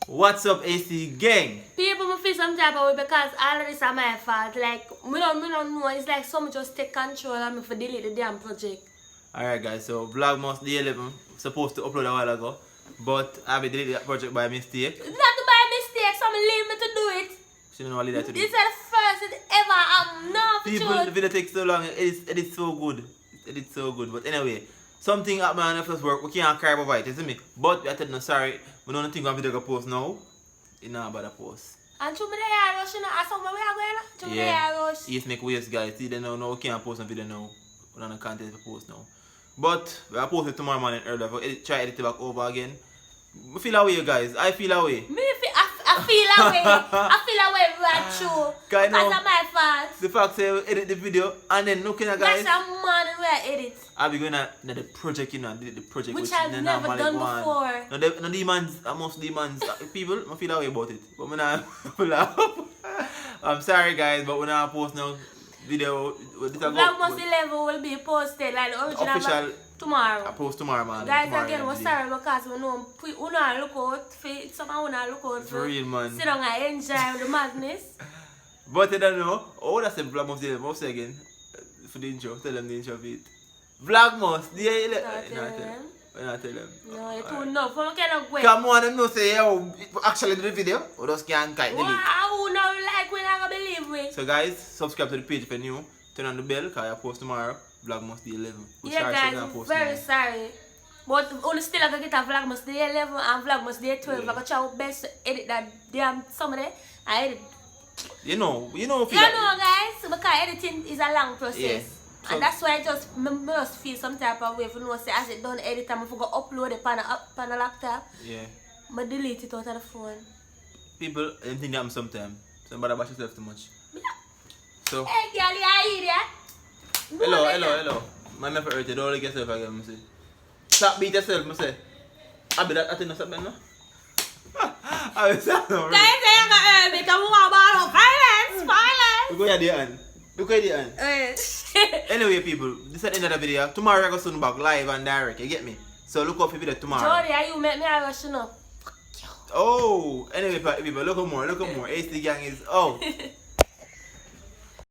What's up, AC gang? People me feel some type of way because all of this are my fault. Like, me don't know. It's like someone just take control and me for delete the damn project. Alright guys, so Vlogmas Day 11 supposed to upload a while ago, but I deleted that project by mistake. Not by mistake, someone leave me to do it. She didn't know what I to do. This is the first it ever. I'm not for People, the video takes so long, it's so good. It's so good. But anyway, something happened on the first work, we can't cry about it, you see me? But I tell you, no, sorry, we don't think one video go post now. It's not about the post. And to me, they are rushing. I saw where we are going. To me, they are rush. Yes, make waves, guys. See, they know now we can't post a video now. We don't have content to post now. But we'll post it tomorrow morning early. Try edit it back over again. I feel away, guys. I feel away. I feel away. I feel away right through. Because of my fault. The fact say we edit the video and then looking at guys. That's a morning where I edit. I'll be going to the project, you know, the project which I've never done before. No demands, most demands. People, I feel away about it. But I'm not. I'm sorry, guys, but we're not post no video. Vlogmas 11 will be posted like the original official tomorrow. I post tomorrow, man. Guys, tomorrow again, we're sorry because we know we not look out for someone we not look out for real, man. Sit down and enjoy the madness. But I don't know. Oh, that's the Vlogmas Day 11. I'll say again for the intro. Tell them the intro of it. Vlogmas Day 11. Not tell them. No, you too know. For cannot wait. Come on, them know say yo actually do the video. Or just can't kite delete. Wow, no like we not gonna believe we. So guys, subscribe to the page if you're new. Turn on the bell because I post tomorrow. Vlogmas Day 11. Yeah, guys, very sorry. But only still I can get a Vlogmas Day 11 and Vlogmas Day 12. Yeah. I can try my best to edit that damn some of them. I edit. You know, You know, guys, because editing is a long process. Yeah. So, and that's why I just must feel some type of way if you know say as it done edit and I forgot upload it on the laptop. Yeah. I delete it out of the phone. People, anything happens sometimes. Somebody bash yourself too much. Yeah. So Hey girl, you hear that? hello. Man never hurt you, don't look yourself again, I say. Stop beat yourself, I say. I be that I think something no? I was saying no. Guys, say I'm gonna hurt me because we want about violence. Look at the hand. Look at the hand. Anyway, people, this is the end of the video. Tomorrow I go soon back live and direct, you get me? So look up for video tomorrow. Jody, you make me a rushing up. Oh, anyway, people, look at more. AC gang is out.